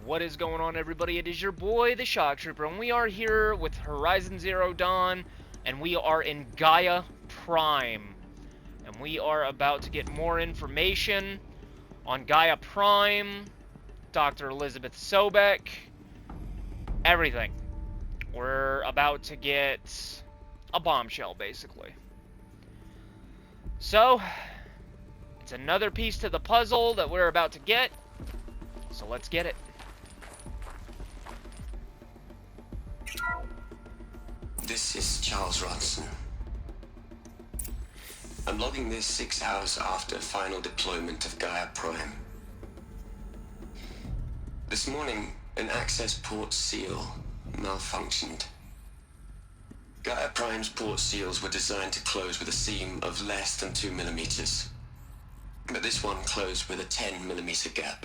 What is going on, everybody? It is your boy, the Shock Trooper, and we are here with Horizon Zero Dawn, and we are in Gaia Prime. And we are about to get more information on Gaia Prime, Dr. Elizabeth Sobek, everything. We're about to get a bombshell, basically. So, it's another piece to the puzzle that we're about to get, so let's get it. This is Charles Ronson. I'm logging this 6 hours after final deployment of Gaia Prime. This morning, an access port seal malfunctioned. Gaia Prime's port seals were designed to close with a seam of less than 2 millimeters. But this one closed with a 10 millimeter gap.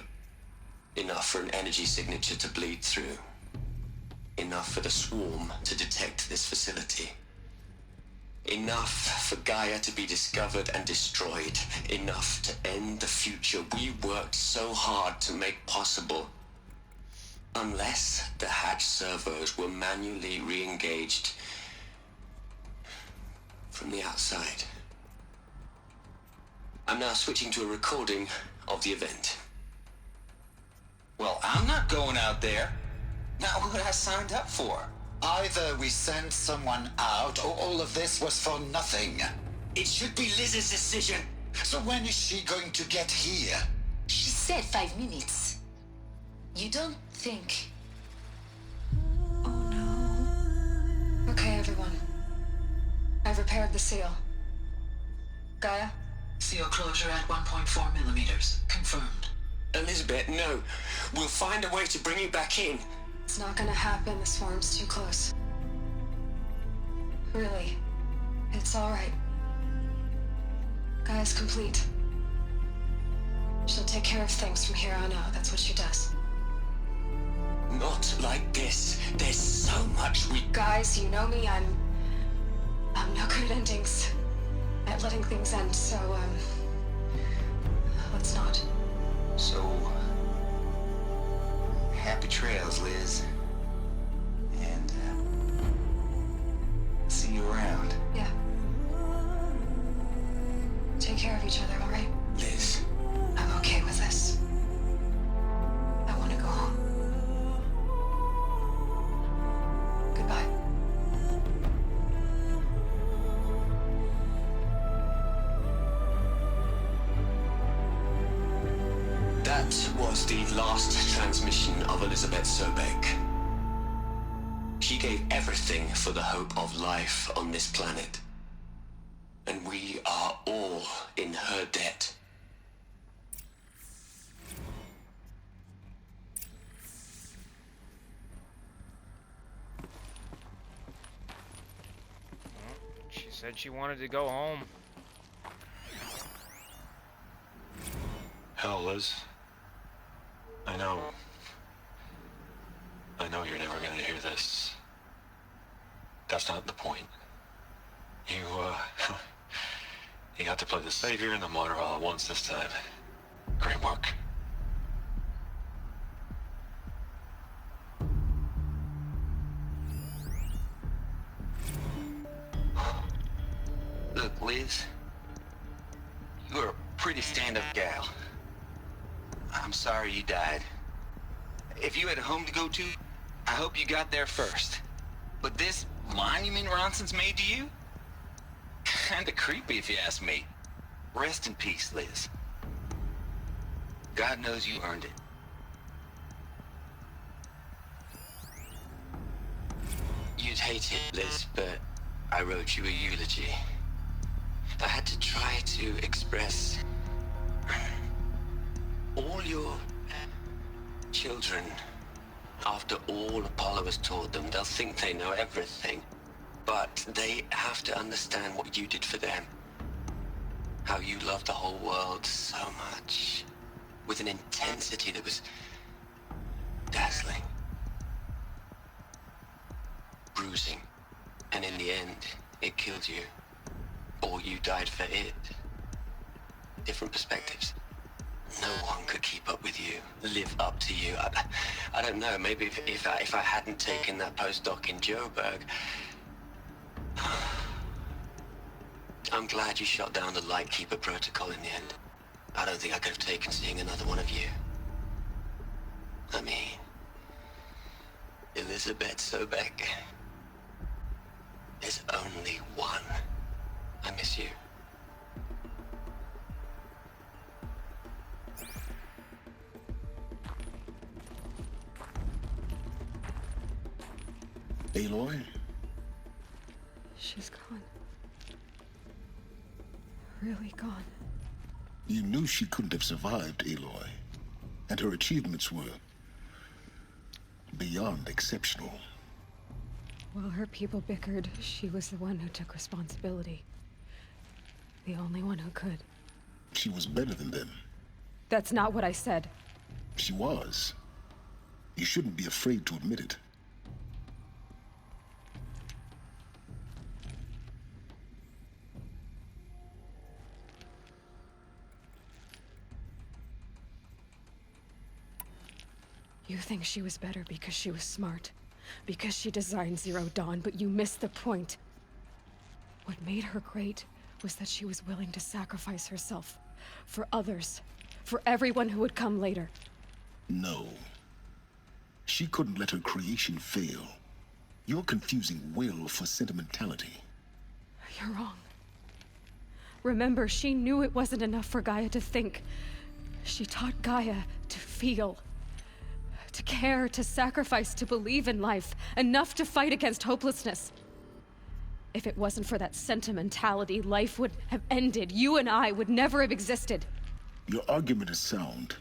Enough for an energy signature to bleed through. Enough for the swarm to detect this facility. Enough for Gaia to be discovered and destroyed. Enough to end the future we worked so hard to make possible. Unless the hatch servos were manually re-engaged from the outside. I'm now switching to a recording of the event. Well, I'm not going out there. Not what I signed up for. Either we send someone out, or all of this was for nothing. It should be Liz's decision. So when is she going to get here? She said 5 minutes. You don't think... Oh no. Okay, everyone. I've repaired the seal. Gaia? Seal closure at 1.4 millimeters. Confirmed. Elizabeth, no. We'll find a way to bring you back in. It's not gonna happen. The swarm's too close. Really. It's alright. Gaia's complete. She'll take care of things from here on out. That's what she does. Not like this. There's so much we... Guys, you know me. I'm no good at endings. At letting things end, so, let's not. So, happy trails, Liz. And, see you around. Yeah. Take care of each other, alright? Liz. I'm okay with this. I want to go home. Goodbye. That was the last transmission of Elizabeth Sobek. She gave everything for the hope of life on this planet. And we are all in her debt. She said she wanted to go home. Hell, Liz. I know you're never gonna hear this. That's not the point. You got to play the savior and the martyr all at once this time. Great work. Look, Liz. You're a pretty stand-up gal. I'm sorry you died. If you had a home to go to, I hope you got there first. But this monument Ronson's made to you? Kinda creepy if you ask me. Rest in peace, Liz. God knows you earned it. You'd hate it, Liz, but I wrote you a eulogy. I had to try to express all your children. After all Apollo has taught them, they'll think they know everything. But they have to understand what you did for them. How you loved the whole world so much. With an intensity that was dazzling. Bruising. And in the end, it killed you. Or you died for it. Different perspectives. No one could keep up with you. live up to you. I don't know. Maybe if I hadn't taken that postdoc in Joburg. I'm glad you shot down the Lightkeeper protocol in the end. I don't think I could have taken seeing another one of you. I mean, Elizabeth Sobek. There's only one. I miss you. Aloy? She's gone. Really gone. You knew she couldn't have survived, Aloy. And her achievements were beyond exceptional. While her people bickered, she was the one who took responsibility. The only one who could. She was better than them. That's not what I said. She was. You shouldn't be afraid to admit it. You think she was better because she was smart, because she designed Zero Dawn, but you missed the point. What made her great was that she was willing to sacrifice herself for others, for everyone who would come later. No. She couldn't let her creation fail. You're confusing will for sentimentality. You're wrong. Remember, she knew it wasn't enough for Gaia to think. She taught Gaia to feel. To care, to sacrifice, to believe in life, enough to fight against hopelessness. If it wasn't for that sentimentality, life would have ended. You and I would never have existed. Your argument is sound.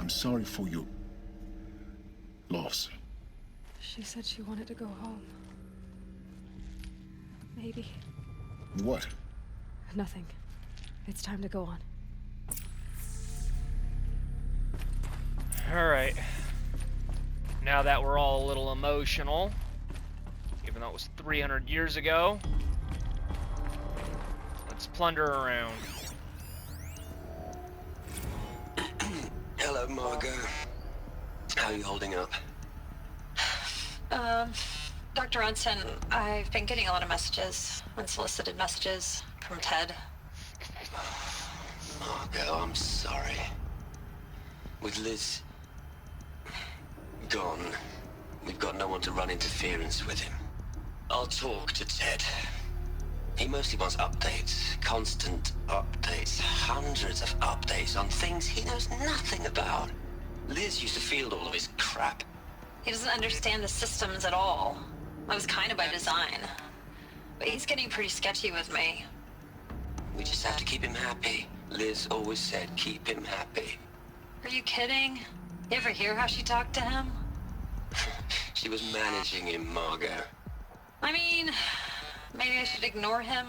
I'm sorry for your loss. She said she wanted to go home. Maybe. What? Nothing. It's time to go on. Alright. Now that we're all a little emotional, even though it was 300 years ago, let's plunder around. Hello, Margot. How are you holding up? Dr. Ronson, I've been getting a lot of messages, unsolicited messages from Ted. Margot, I'm sorry. With Liz gone, we've got no one to run interference with him. I'll talk to Ted. He mostly wants updates, constant updates, hundreds of updates on things he knows nothing about. Liz used to field all of his crap. He doesn't understand the systems at all. That was kind of by design. But he's getting pretty sketchy with me. We just have to keep him happy. Liz always said keep him happy. Are you kidding? You ever hear how she talked to him? She was managing him, Margot. I mean, maybe I should ignore him.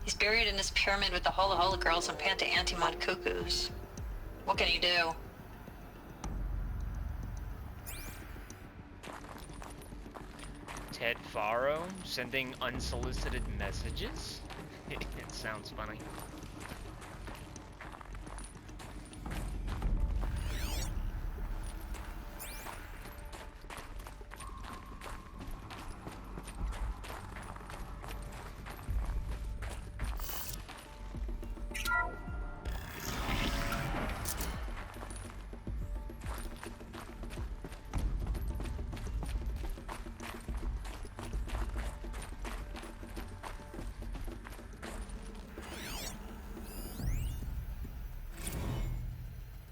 He's buried in his pyramid with the Hola Hola girls and Panta Antimod cuckoos. What can he do? Ted Faro sending unsolicited messages? It sounds funny.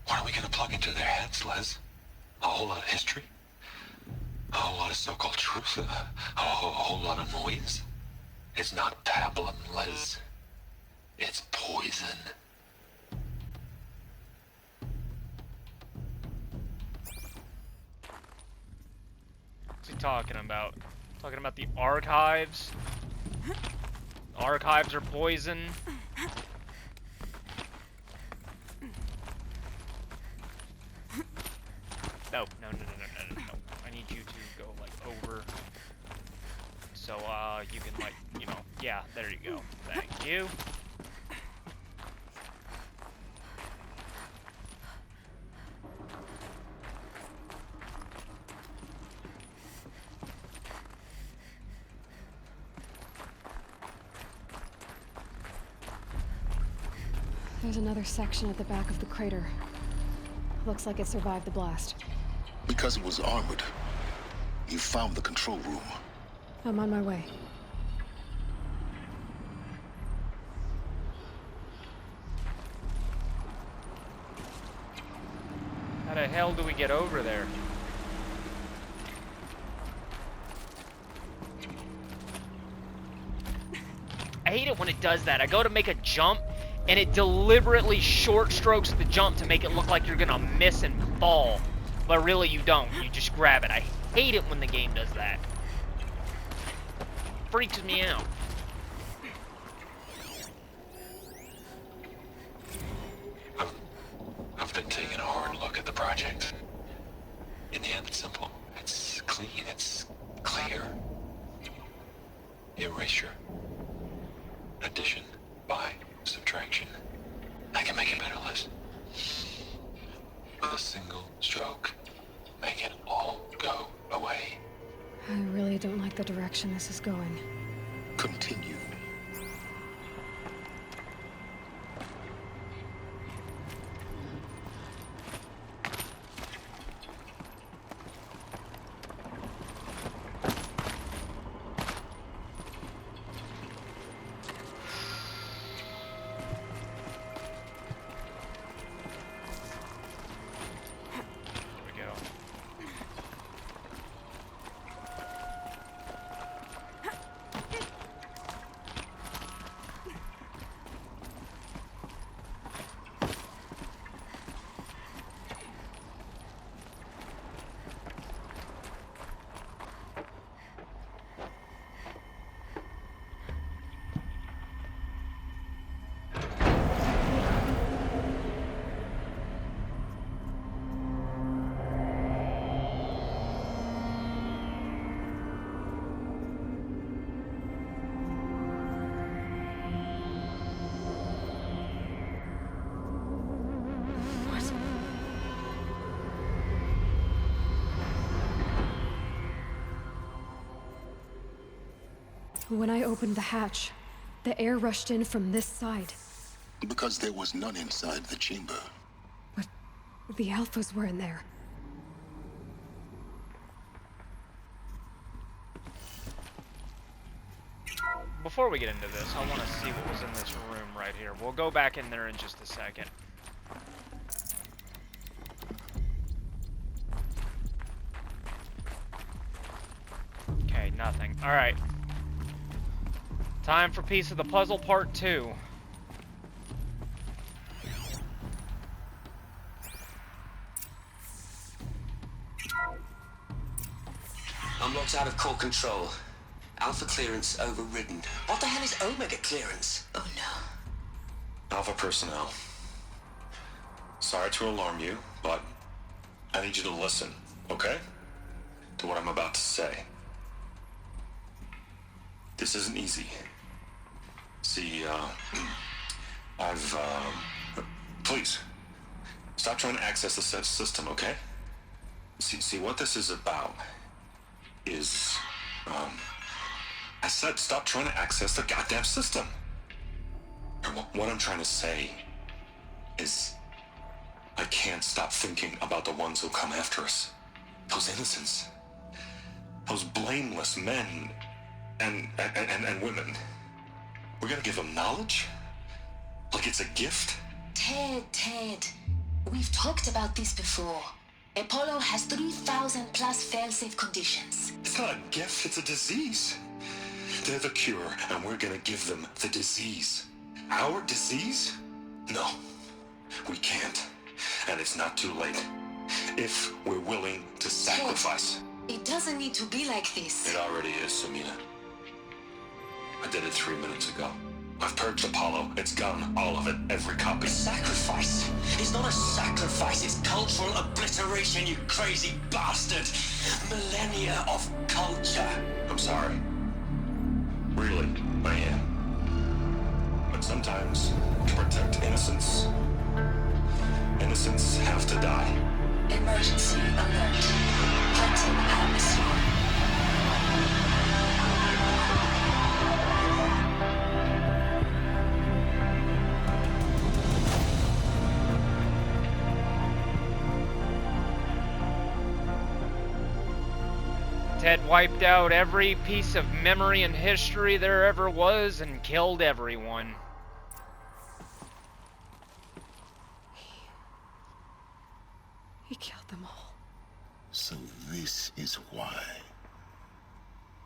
What are we gonna plug into their heads, Les? A whole lot of history? A whole lot of so-called truth? A whole lot of noise? It's not pablum, Les. It's poison. What's he talking about? Talking about the archives? Archives are poison? No. I need you to go, like, over. So, you can, like, you know, yeah, there you go. Thank you. There's another section at the back of the crater. Looks like it survived the blast. Because it was armored. You found the control room. I'm on my way. How the hell do we get over there? I hate it when it does that. I go to make a jump, and it deliberately short strokes the jump to make it look like you're gonna miss and fall. But really you don't. You just grab it. I hate it when the game does that. Freaks me out. I've been taking a hard look at the project. In the end, it's simple. It's clean. It's clear. Erasure. Addition by subtraction. I can make it better, Liz. With a single stroke, make it all go away. I really don't like the direction this is going. Continue. When I opened the hatch, the air rushed in from this side. Because there was none inside the chamber. But the Alphas were in there. Before we get into this, I want to see what was in this room right here. We'll go back in there in just a second. Okay, nothing. Alright. Time for Piece of the Puzzle Part 2. I'm locked out of core control. Alpha clearance overridden. What the hell is Omega clearance? Oh no. Alpha personnel. Sorry to alarm you, but I need you to listen, okay? To what I'm about to say. This isn't easy. See, please, stop trying to access the system, okay? See, what this is about is, I said stop trying to access the goddamn system. And what I'm trying to say is, I can't stop thinking about the ones who come after us. Those innocents. Those blameless men and women. We're gonna give them knowledge? Like it's a gift? Ted. We've talked about this before. Apollo has 3,000 plus fail-safe conditions. It's not a gift, it's a disease. They're the cure, and we're gonna give them the disease. Our disease? No, we can't. And it's not too late. If we're willing to sacrifice. It doesn't need to be like this. It already is, Samina. I did it 3 minutes ago. I've purged Apollo. It's gone. All of it. Every copy. Sacrifice? It's not a sacrifice, it's cultural obliteration, you crazy bastard! Millennia of culture. I'm sorry. Really, I am. But sometimes, to protect innocence, innocents have to die. Emergency alert. Hunting atmosphere. Ted wiped out every piece of memory and history there ever was and killed everyone. He killed them all. So this is why.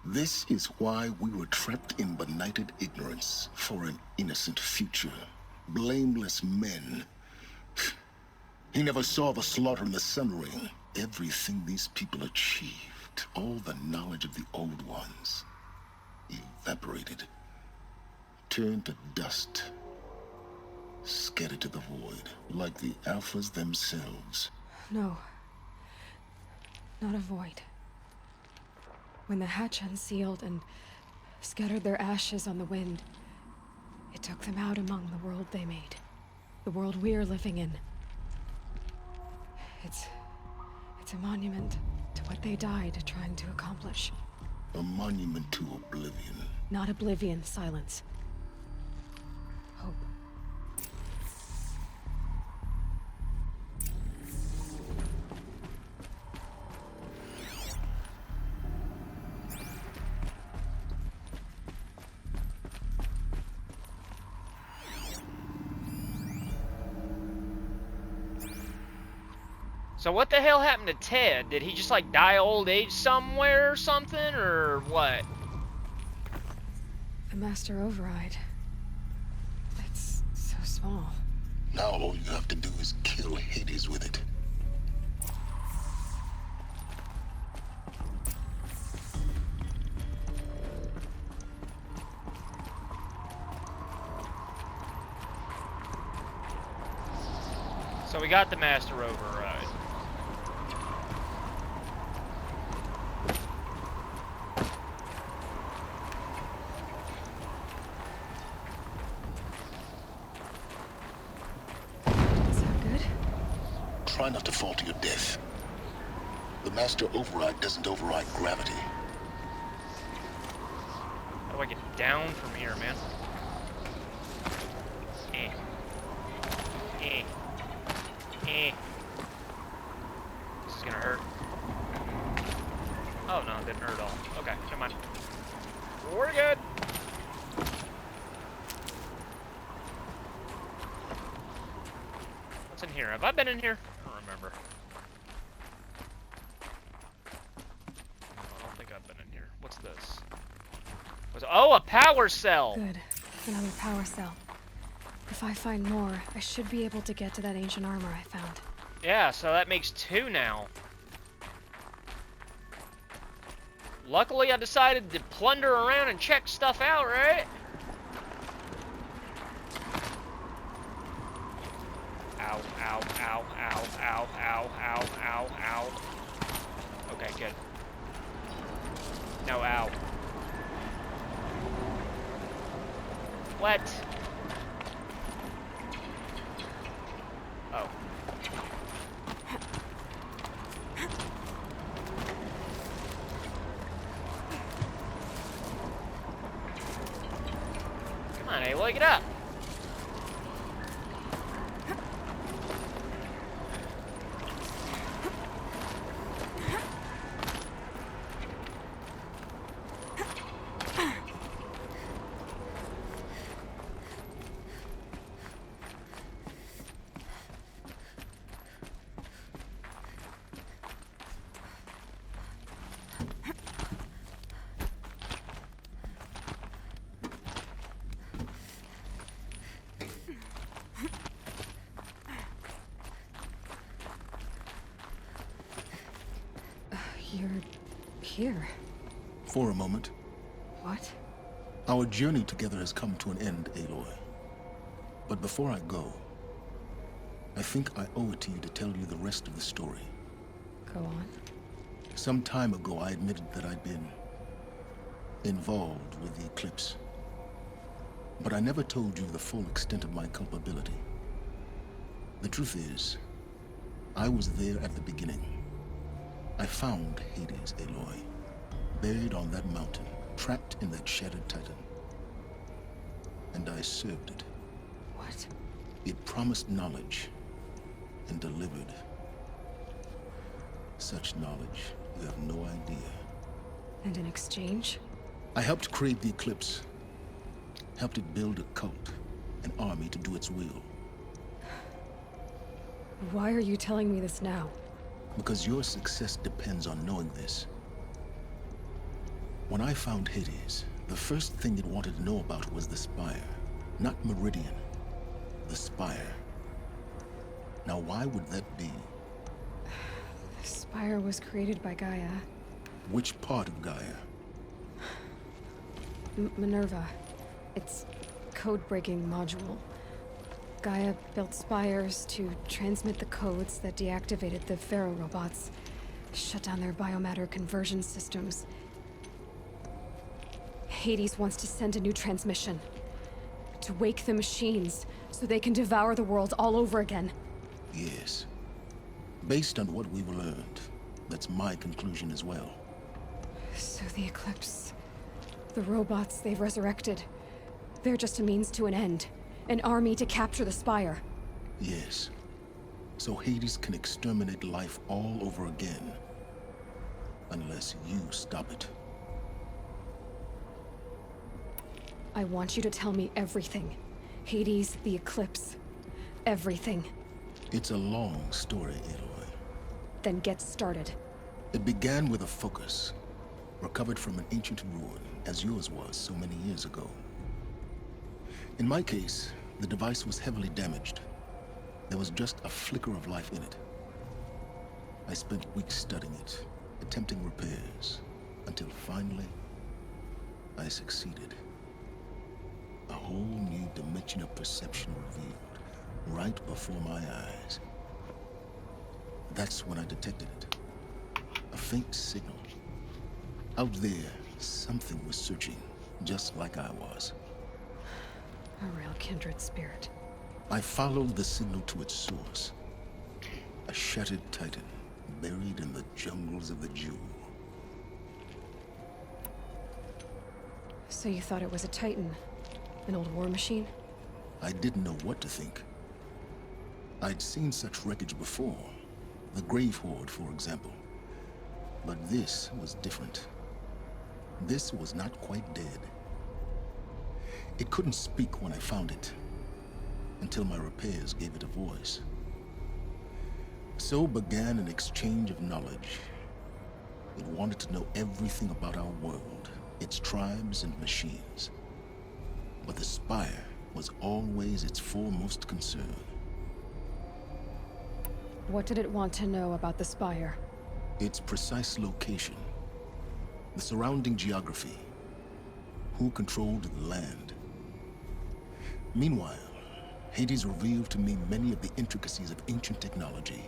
This is why we were trapped in benighted ignorance for an innocent future. Blameless men. He never saw the slaughter in the Sun Ring. Everything these people achieved, all the knowledge of the old ones, evaporated, turned to dust, scattered to the void, like the Alphas themselves. No. Not a void. When the hatch unsealed and scattered their ashes on the wind, it took them out among the world they made. The world we're living in. It's a monument to what they died trying to accomplish. A monument to oblivion. Not oblivion, silence. Hope. So what the hell happened to Ted? Did he just like die old age somewhere or something, or what? The Master Override. It's so small. Now all you have to do is kill Hades with it. So we got the Master Override. Try not to fall to your death. The Master Override doesn't override gravity. How do I get down from here, man? This is gonna hurt. Oh no, it didn't hurt at all. Okay, never mind. We're good. What's in here? Have I been in here? I don't remember. No, I don't think I've been in here. What's this? Oh, a power cell! Good. Another power cell. If I find more, I should be able to get to that ancient armor I found. Yeah, so that makes 2 now. Luckily, I decided to plunder around and check stuff out, right? Ow, ow, ow, ow, ow, ow, ow, ow, ow. Okay, good. No, ow. What? Oh. Come on, Aloy, get up. You're here. For a moment. What? Our journey together has come to an end, Aloy. But before I go, I think I owe it to you to tell you the rest of the story. Go on. Some time ago, I admitted that I'd been involved with the eclipse. But I never told you the full extent of my culpability. The truth is, I was there at the beginning. I found Hades, Aloy, buried on that mountain, trapped in that shattered titan. And I served it. What? It promised knowledge and delivered. Such knowledge, you have no idea. And in exchange? I helped create the Eclipse. Helped it build a cult, an army to do its will. Why are you telling me this now? Because your success depends on knowing this. When I found Hades, the first thing it wanted to know about was the Spire. Not Meridian. The Spire. Now why would that be? The Spire was created by Gaia. Which part of Gaia? Minerva. Its code-breaking module. Gaia built spires to transmit the codes that deactivated the Pharaoh robots, shut down their biomatter conversion systems. Hades wants to send a new transmission. To wake the machines, so they can devour the world all over again. Yes. Based on what we've learned, that's my conclusion as well. So the Eclipse... the robots they've resurrected... they're just a means to an end. An army to capture the Spire. Yes. So Hades can exterminate life all over again. Unless you stop it. I want you to tell me everything. Hades, the Eclipse. Everything. It's a long story, Aloy. Then get started. It began with a focus. Recovered from an ancient ruin, as yours was so many years ago. In my case, the device was heavily damaged. There was just a flicker of life in it. I spent weeks studying it, attempting repairs, until finally, I succeeded. A whole new dimension of perception revealed, right before my eyes. That's when I detected it. A faint signal. Out there, something was searching, just like I was. A real kindred spirit. I followed the signal to its source. A shattered titan, buried in the jungles of the Jewel. So you thought it was a titan? An old war machine? I didn't know what to think. I'd seen such wreckage before. The Grave Horde, for example. But this was different. This was not quite dead. It couldn't speak when I found it, until my repairs gave it a voice. So began an exchange of knowledge. It wanted to know everything about our world, its tribes and machines. But the Spire was always its foremost concern. What did it want to know about the Spire? Its precise location, the surrounding geography, who controlled the land. Meanwhile, Hades revealed to me many of the intricacies of ancient technology.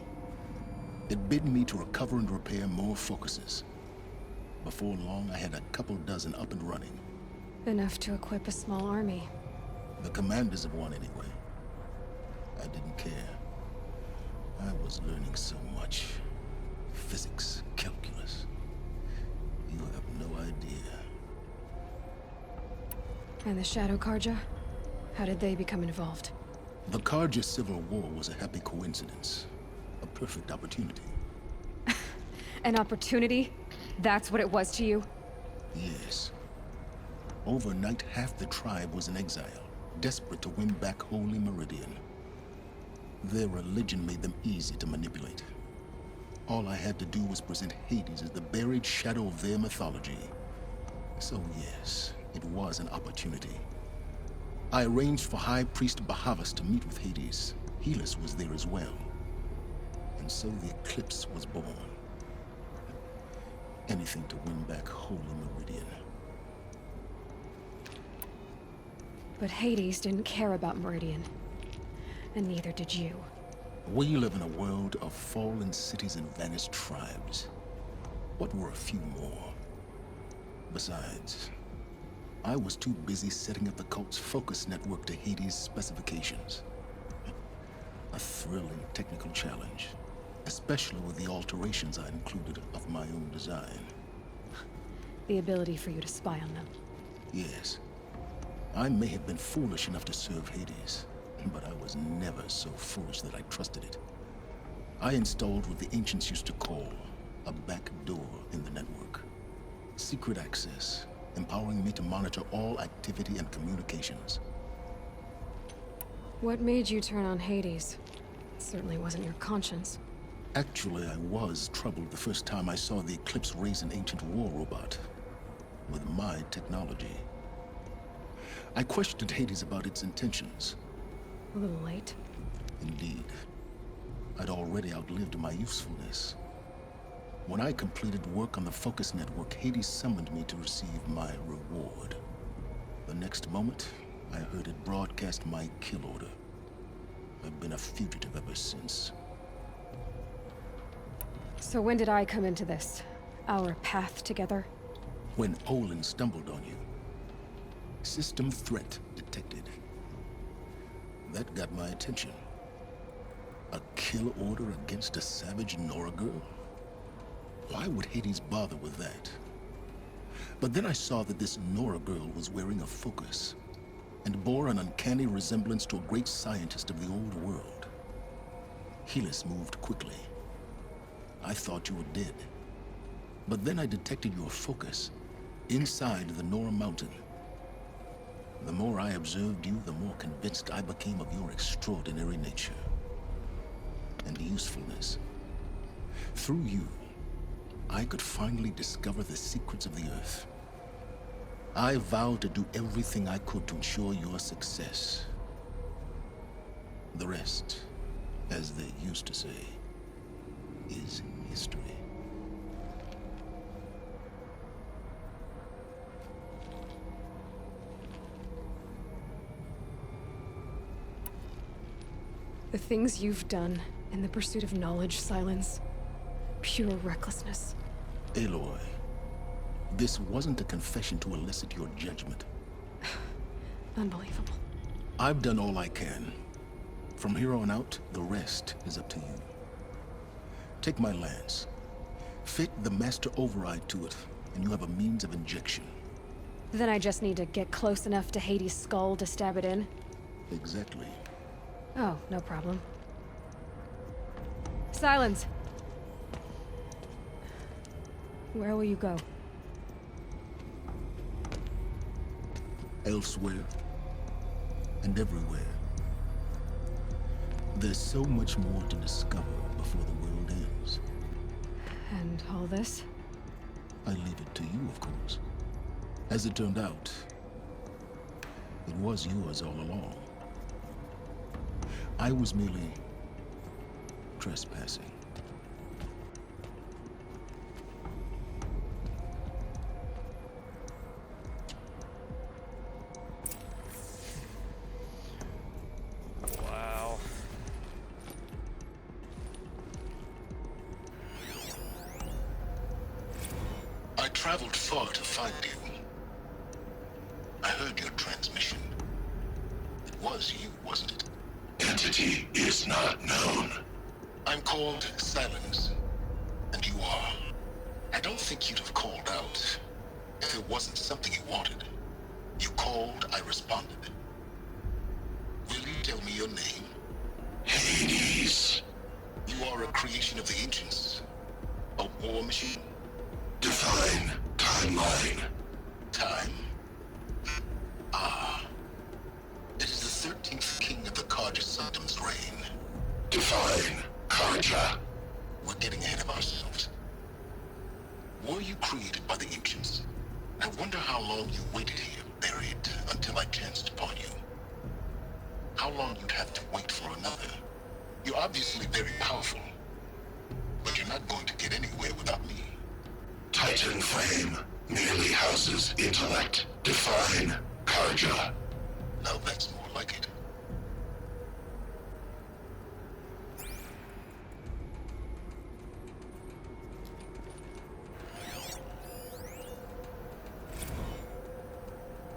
It bid me to recover and repair more focuses. Before long, I had a couple dozen up and running. Enough to equip a small army. The commanders of one, anyway. I didn't care. I was learning so much. Physics, calculus. You have no idea. And the Shadow Karja? How did they become involved? The Karja Civil War was a happy coincidence. A perfect opportunity. An opportunity? That's what it was to you? Yes. Overnight, half the tribe was in exile, desperate to win back Holy Meridian. Their religion made them easy to manipulate. All I had to do was present Hades as the buried shadow of their mythology. So yes, it was an opportunity. I arranged for High Priest Bahavas to meet with Hades. Helis was there as well. And so the Eclipse was born. Anything to win back Holy Meridian. But Hades didn't care about Meridian. And neither did you. We live in a world of fallen cities and vanished tribes. What were a few more? Besides, I was too busy setting up the cult's focus network to Hades' specifications. A thrilling technical challenge, especially with the alterations I included of my own design. The ability for you to spy on them. Yes. I may have been foolish enough to serve Hades, but I was never so foolish that I trusted it. I installed what the ancients used to call a back door in the network. Secret access, empowering me to monitor all activity and communications. What made you turn on Hades? It certainly wasn't your conscience. Actually, I was troubled the first time I saw the Eclipse raise an ancient war robot with my technology. I questioned Hades about its intentions. A little late. Indeed. I'd already outlived my usefulness. When I completed work on the Focus Network, Hades summoned me to receive my reward. The next moment, I heard it broadcast my kill order. I've been a fugitive ever since. So when did I come into this? Our path together? When Olin stumbled on you. System threat detected. That got my attention. A kill order against a savage Nora girl? Why would Hades bother with that? But then I saw that this Nora girl was wearing a focus and bore an uncanny resemblance to a great scientist of the old world. Helis moved quickly. I thought you were dead. But then I detected your focus inside the Nora mountain. The more I observed you, the more convinced I became of your extraordinary nature and usefulness. Through you, I could finally discover the secrets of the Earth. I vowed to do everything I could to ensure your success. The rest, as they used to say, is history. The things you've done in the pursuit of knowledge, Silence. Pure recklessness. Aloy, this wasn't a confession to elicit your judgment. Unbelievable. I've done all I can. From here on out, the rest is up to you. Take my lance. Fit the master override to it, and you have a means of injection. Then I just need to get close enough to Hades' skull to stab it in? Exactly. Oh, no problem. Silence! Where will you go? Elsewhere. And everywhere. There's so much more to discover before the world ends. And all this? I leave it to you, of course. As it turned out, it was yours all along. I was merely trespassing. Wow. I traveled far to find you. I heard your transmission. It was you, wasn't it? Entity is not known. I'm called Silence, and you are. I don't think you'd have called out if it wasn't something you wanted. You called, I responded. Will you tell me your name? Hades. You are a creation of the ancients. A war machine. Define timeline. Time? Ah. It is the 13th king of the Karja Sanctum's reign. Define Karja. We're getting ahead of ourselves. Were you created by the ancients? I wonder how long you waited here, buried, until I chanced upon you. How long you'd have to wait for another. You're obviously very powerful, but you're not going to get anywhere without me. Titan flame merely houses intellect. Define Karja. Now that's more like it.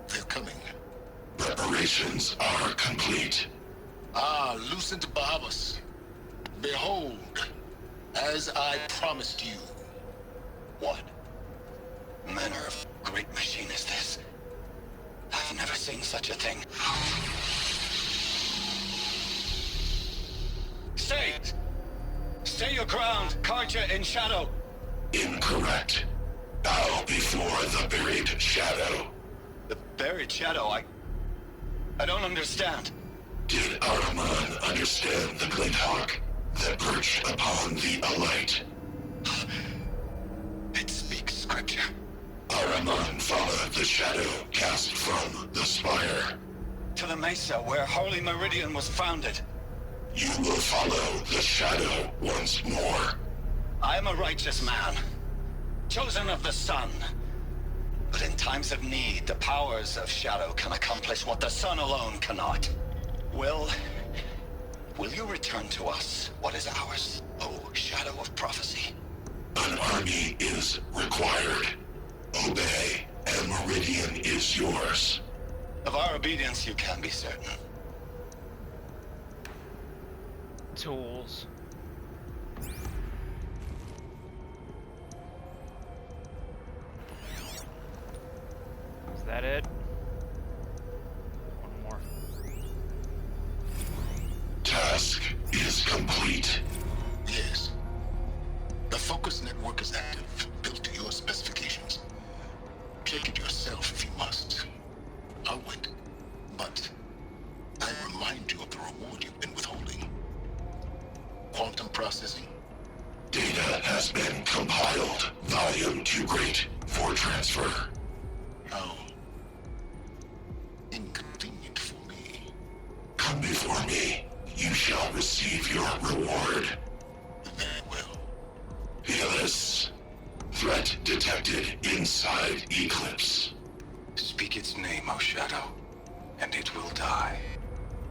They're coming. Preparations are complete. Ah, Lucent Bahamas. Behold, as I promised you. What manner of great machine is this? I've never seen such a thing. Stay! Stay your ground, Karja in shadow! Incorrect. Bow before the buried shadow. The buried shadow, I don't understand. Did Ahriman understand the glint hawk that perched upon the alight? It speaks scripture. Ahriman followed the shadow cast from the spire. To the mesa where Holy Meridian was founded. You will follow the shadow once more. I am a righteous man, chosen of the sun. But in times of need, the powers of shadow can accomplish what the sun alone cannot. Will you return to us what is ours, O shadow of prophecy? An army is required. Obey, and Meridian is yours. Of our obedience you can be certain. Tools. Is that it? One more. Task is complete. Yes. The focus network is active, built to your specifications. Check it yourself if you must. I'll wait. But I'll remind you of the reward you've been withholding. Quantum processing. Data has been compiled. Volume too great for transfer. How inconvenient for me. Come before me. You shall receive your reward. Very well. Helis. Threat detected inside Eclipse. Speak its name, O Shadow, and it will die.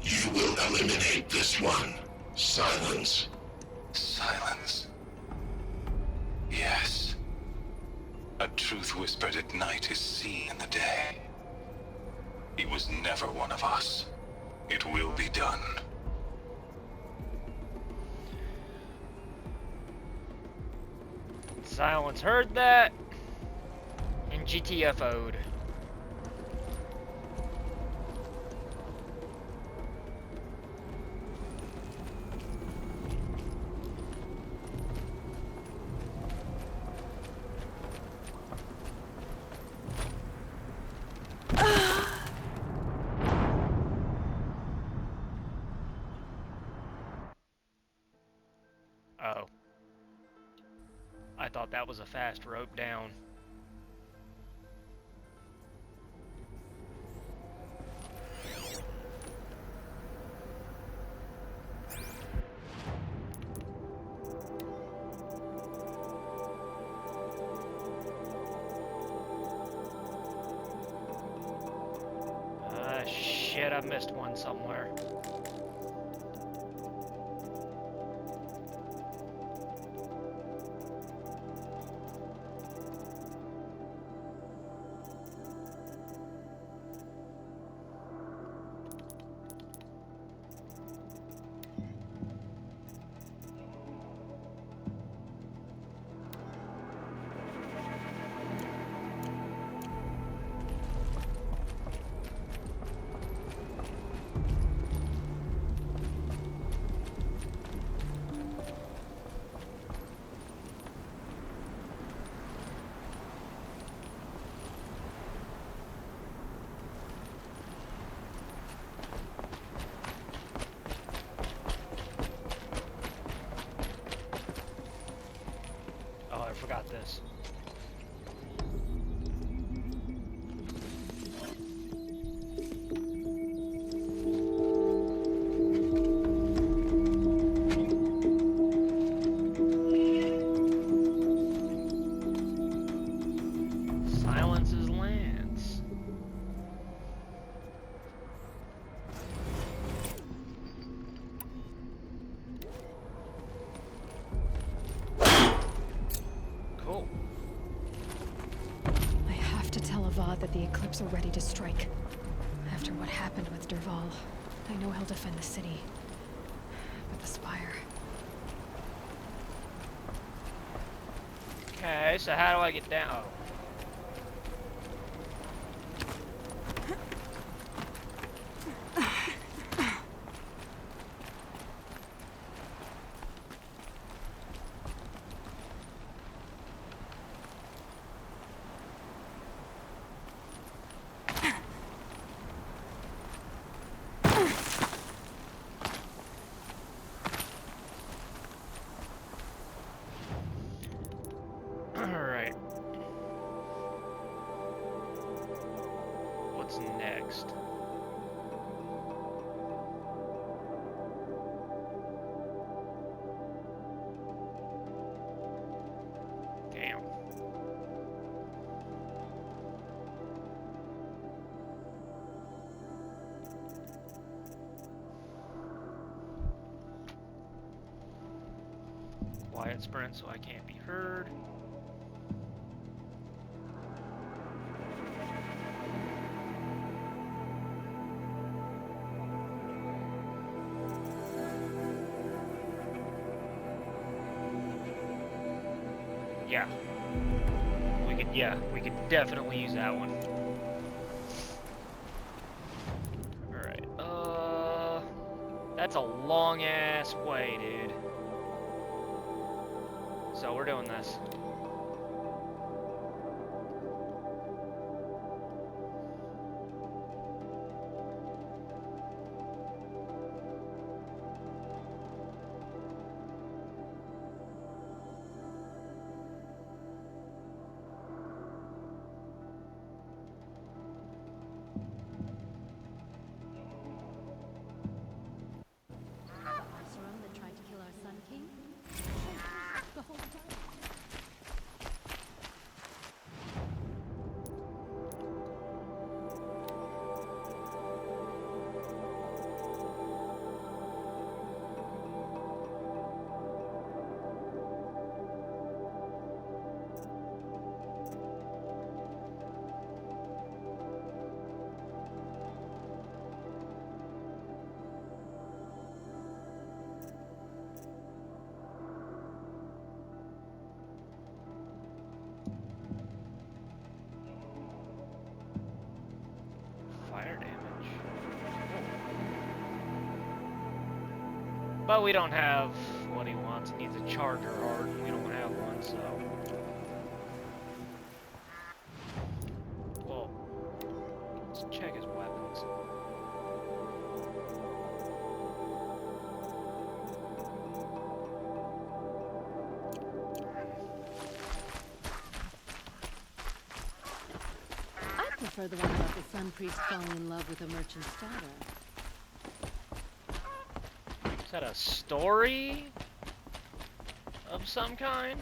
You will eliminate this one. Silence. Silence. Yes. A truth whispered at night is seen in the day. He was never one of us. It will be done. Silence heard that and GTFO'd. Oh. I thought that was a fast rope down. Ah, shit, I missed one somewhere. Oh, I forgot this. Silences Lance. Cool. I have to tell Avad that the Eclipse are ready to strike. After what happened with Derval, I know he'll defend the city. But the Spire... Okay, so how do I get down? Oh. Alright. What's next? Damn. Quiet sprint so I can't be heard. Yeah, we could definitely use that one. Alright, that's a long ass way, dude. So we're doing this. That tried to kill our Sun King? The whole time. Fire damage. But we don't have what he wants. He needs a charger heart, and we don't have one, so. Well, let's check his weapons. I prefer the one about the Sun Priest falling in love with a merchant's daughter. Is that a story of some kind?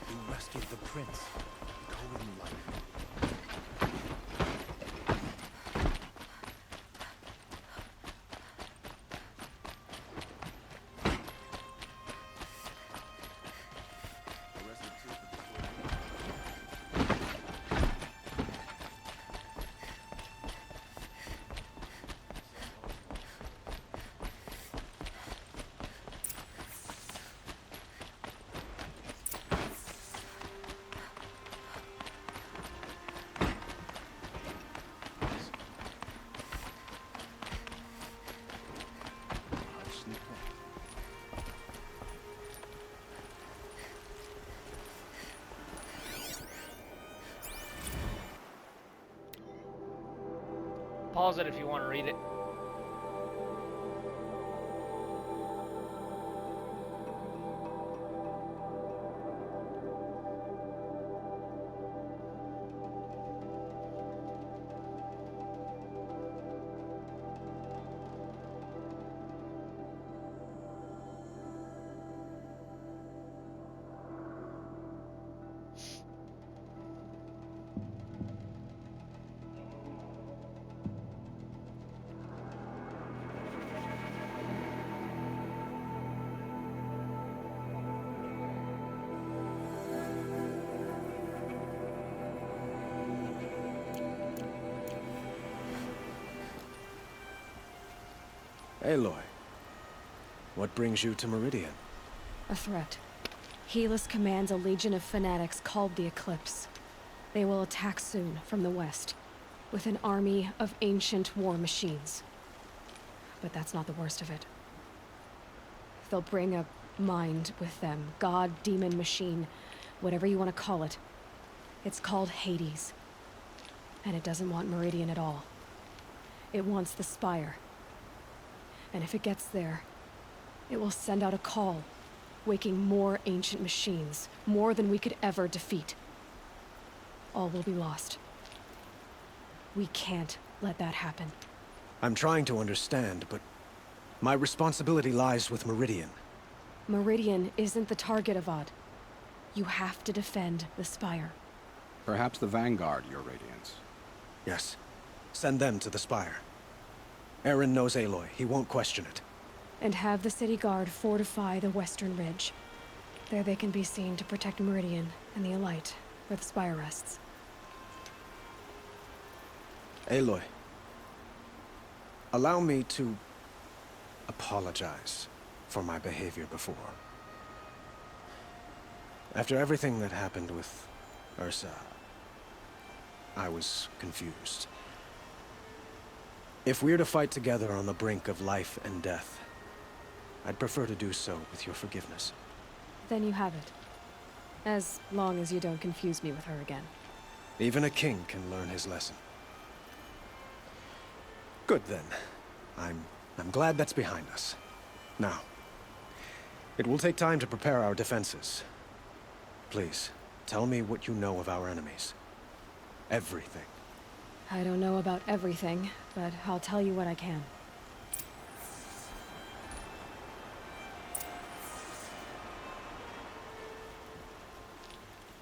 You rescued the prince. Go in life. Pause it if you want to read it. Aloy, what brings you to Meridian? A threat. Helis commands a legion of fanatics called the Eclipse. They will attack soon from the west, with an army of ancient war machines. But that's not the worst of it. They'll bring a mind with them. God, demon, machine, whatever you want to call it. It's called Hades. And it doesn't want Meridian at all. It wants the Spire. And if it gets there, it will send out a call, waking more ancient machines, more than we could ever defeat. All will be lost. We can't let that happen. I'm trying to understand, but my responsibility lies with Meridian. Meridian isn't the target, Avad. You have to defend the Spire. Perhaps the Vanguard, Your Radiance. Yes. Send them to the Spire. Aaron knows Aloy. He won't question it. And have the city guard fortify the western ridge. There they can be seen to protect Meridian and the Elite, where the Spire rests. Aloy, allow me to apologize for my behavior before. After everything that happened with Ursa, I was confused. If we're to fight together on the brink of life and death, I'd prefer to do so with your forgiveness. Then you have it. As long as you don't confuse me with her again. Even a king can learn his lesson. Good then. I'm glad that's behind us. Now, it will take time to prepare our defenses. Please, tell me what you know of our enemies. Everything. I don't know about everything, but I'll tell you what I can.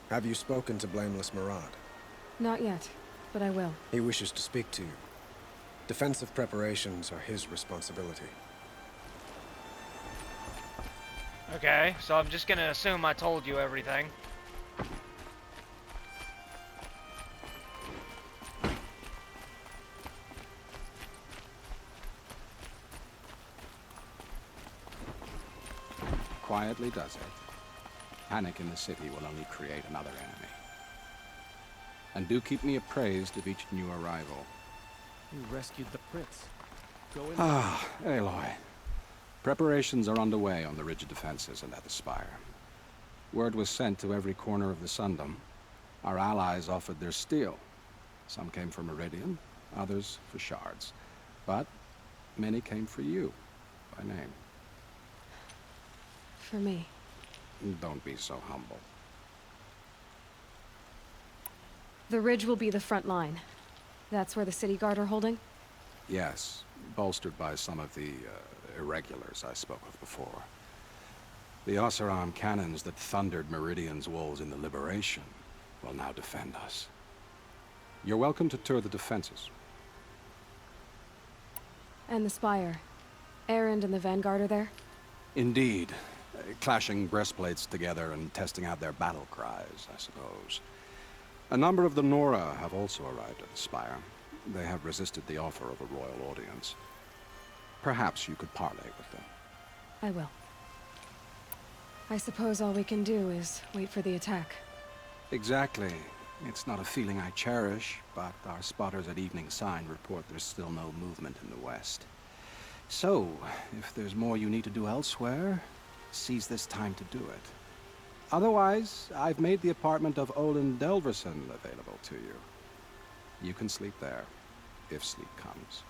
Have you spoken to Blameless Murad? Not yet, but I will. He wishes to speak to you. Defensive preparations are his responsibility. Okay, so I'm just gonna assume I told you everything. Quietly does it. Panic in the city will only create another enemy. And do keep me appraised of each new arrival. You rescued the prince. Go in. Ah, Aloy. Preparations are underway on the ridge defenses and at the Spire. Word was sent to every corner of the Sundom. Our allies offered their steel. Some came for Meridian, others for shards. But many came for you, by name. For me. Don't be so humble. The ridge will be the front line. That's where the city guard are holding? Yes, bolstered by some of the irregulars I spoke of before. The Oseram cannons that thundered Meridian's walls in the Liberation will now defend us. You're welcome to tour the defenses. And the Spire. Erend and the Vanguard are there? Indeed. Clashing breastplates together and testing out their battle cries, I suppose. A number of the Nora have also arrived at the Spire. They have resisted the offer of a royal audience. Perhaps you could parley with them. I will. I suppose all we can do is wait for the attack. Exactly. It's not a feeling I cherish, but our spotters at Evening Sign report there's still no movement in the west. So, if there's more you need to do elsewhere, seize this time to do it. Otherwise, I've made the apartment of Olin Delverson available to you. You can sleep there, if sleep comes.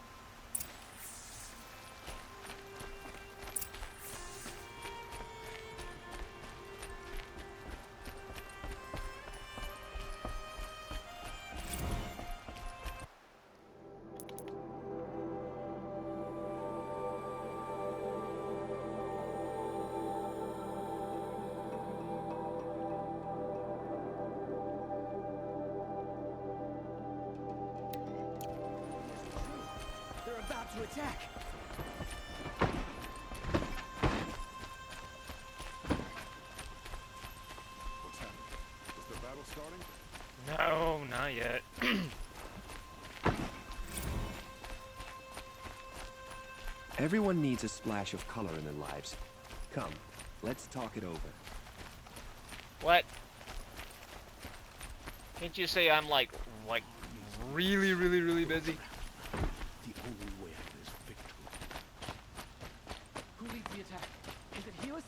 To attack. What's happening? Is the battle starting? No, not yet. Everyone needs a splash of color in their lives. Come, let's talk it over. What? Can't you say I'm like really busy? The only way out is victory. Who leads the attack? Is it Helis?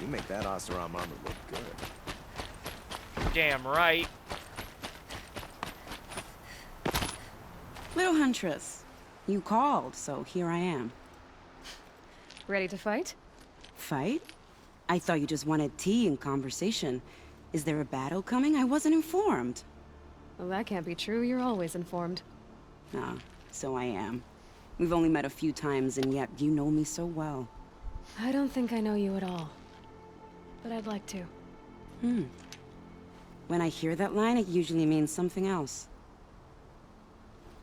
You make that Oseram armor look good. Damn right. Little Huntress, you called, so here I am. Ready to fight? Fight? I thought you just wanted tea and conversation. Is there a battle coming? I wasn't informed. Well, that can't be true. You're always informed. Ah, so I am. We've only met a few times, and yet you know me so well. I don't think I know you at all. But I'd like to. When I hear that line, it usually means something else.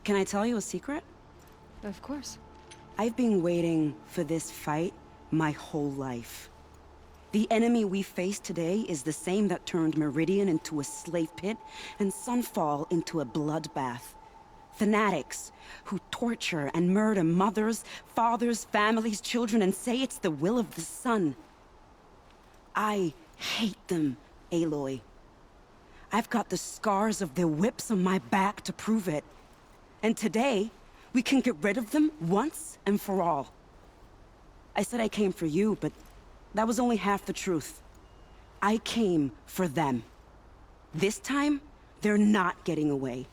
Can I tell you a secret? Of course. I've been waiting for this fight my whole life. The enemy we face today is the same that turned Meridian into a slave pit and Sunfall into a bloodbath. Fanatics who torture and murder mothers, fathers, families, children, and say it's the will of the sun. I hate them, Aloy. I've got the scars of their whips on my back to prove it. And today, we can get rid of them once and for all. I said I came for you, but that was only half the truth. I came for them. This time, they're not getting away.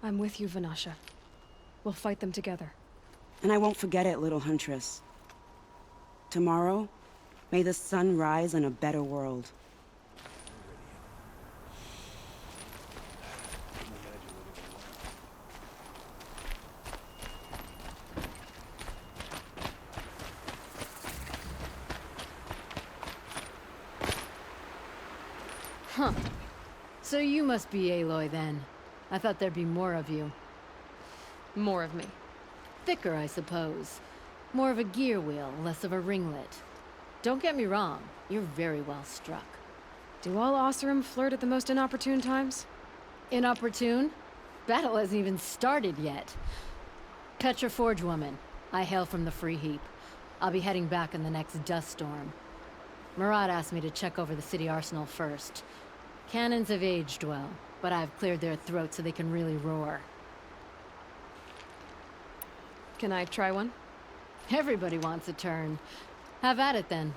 I'm with you, Vanasha. We'll fight them together. And I won't forget it, little Huntress. Tomorrow, may the sun rise in a better world. Huh. So you must be Aloy then. I thought there'd be more of you. More of me. Thicker, I suppose. More of a gear wheel, less of a ringlet. Don't get me wrong, you're very well struck. Do all Oseram flirt at the most inopportune times? Inopportune? Battle hasn't even started yet. Petra Forge woman. I hail from the Free Heap. I'll be heading back in the next dust storm. Murad asked me to check over the city arsenal first. Cannons have aged well, but I've cleared their throats so they can really roar. Can I try one? Everybody wants a turn. Have at it then.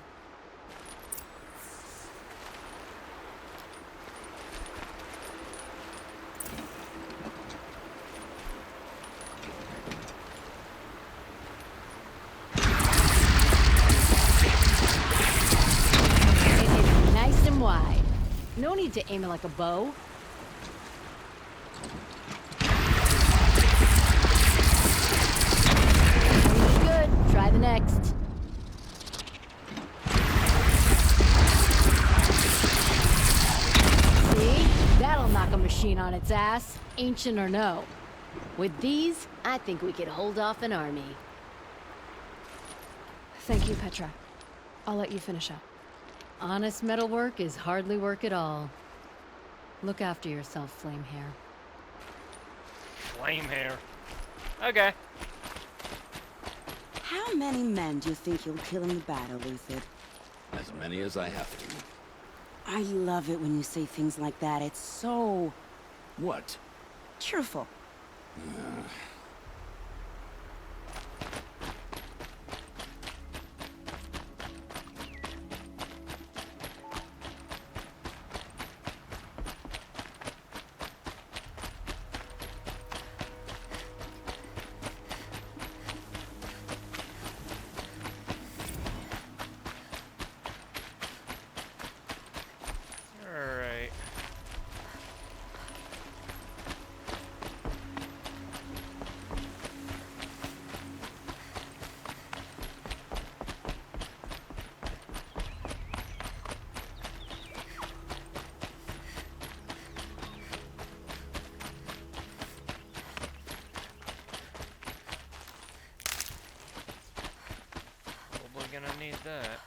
Nice and wide. No need to aim it like a bow. Good. Try the next. See? That'll knock a machine on its ass, ancient or no. With these, I think we could hold off an army. Thank you, Petra. I'll let you finish up. Honest metalwork is hardly work at all. Look after yourself, Flame Hair. Flame Hair. Okay. How many men do you think you'll kill in the battle, Luthid? As many as I have to. I love it when you say things like that. It's so... What? cheerful. Alright. Probably gonna need that.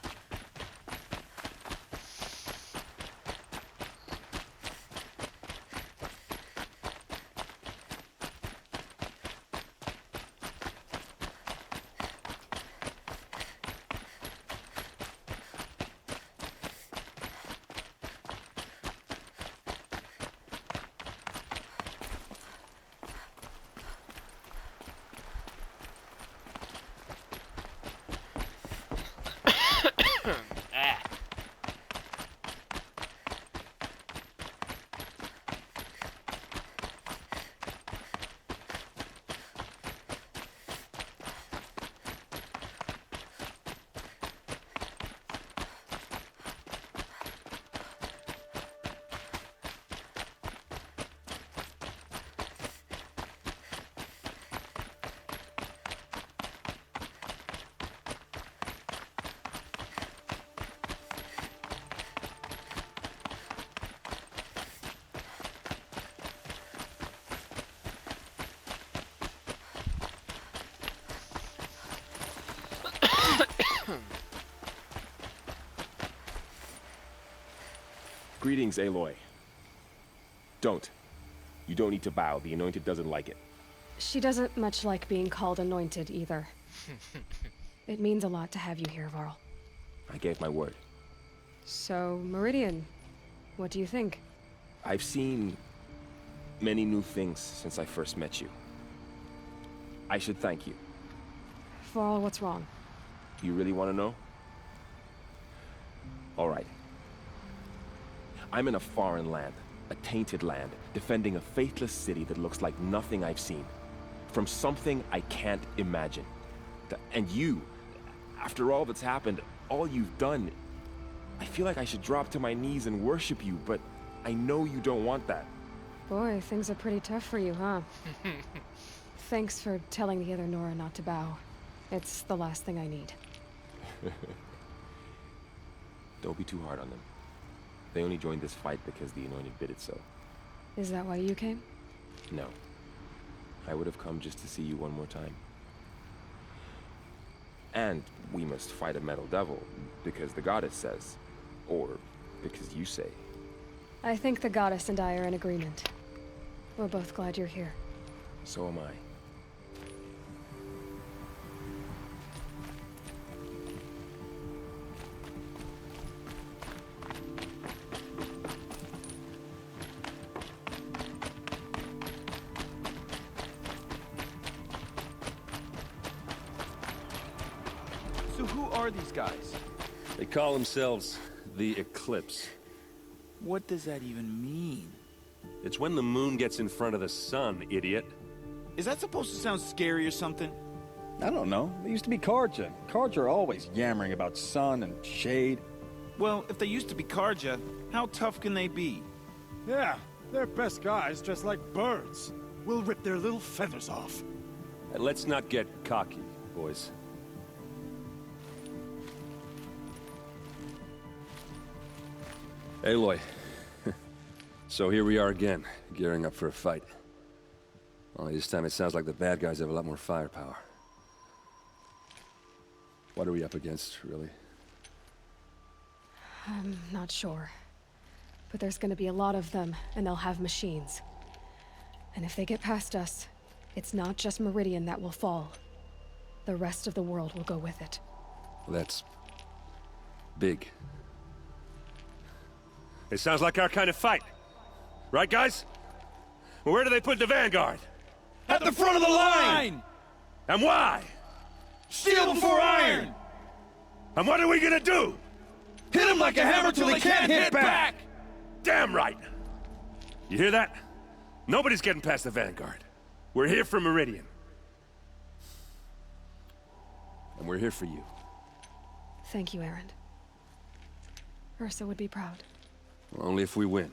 Greetings, Aloy. Don't. You don't need to bow. The Anointed doesn't like it. She doesn't much like being called Anointed, either. It means a lot to have you here, Varl. I gave my word. So, Meridian, what do you think? I've seen many new things since I first met you. I should thank you. Varl, what's wrong? You really want to know? All right. I'm in a foreign land, a tainted land, defending a faithless city that looks like nothing I've seen. From something I can't imagine. And you, after all that's happened, all you've done, I feel like I should drop to my knees and worship you, but I know you don't want that. Boy, things are pretty tough for you, huh? Thanks for telling the other Nora not to bow. It's the last thing I need. Don't be too hard on them. They only joined this fight because the Anointed bid it so. Is that why you came? No. I would have come just to see you one more time. And we must fight a metal devil, because the goddess says. Or because you say. I think the goddess and I are in agreement. We're both glad you're here. So am I. So who are these guys? They call themselves the Eclipse. What does that even mean? It's when the moon gets in front of the sun, idiot. Is that supposed to sound scary or something? I don't know. They used to be Karja. Karja are always yammering about sun and shade. Well, if they used to be Karja, how tough can they be? Yeah, they're best guys dressed like birds. We'll rip their little feathers off. And let's not get cocky, boys. Aloy. So here we are again, gearing up for a fight. Only this time it sounds like the bad guys have a lot more firepower. What are we up against, really? I'm not sure. But there's gonna be a lot of them, and they'll have machines. And if they get past us, it's not just Meridian that will fall. The rest of the world will go with it. Well, that's big. It sounds like our kind of fight. Right, guys? Well, where do they put the Vanguard? At the front of the line! And why? Steel before iron! And what are we gonna do? Hit them like a hammer till they can't hit back! Damn right! You hear that? Nobody's getting past the Vanguard. We're here for Meridian. And we're here for you. Thank you, Erend. Ursa would be proud. Well, only if we win.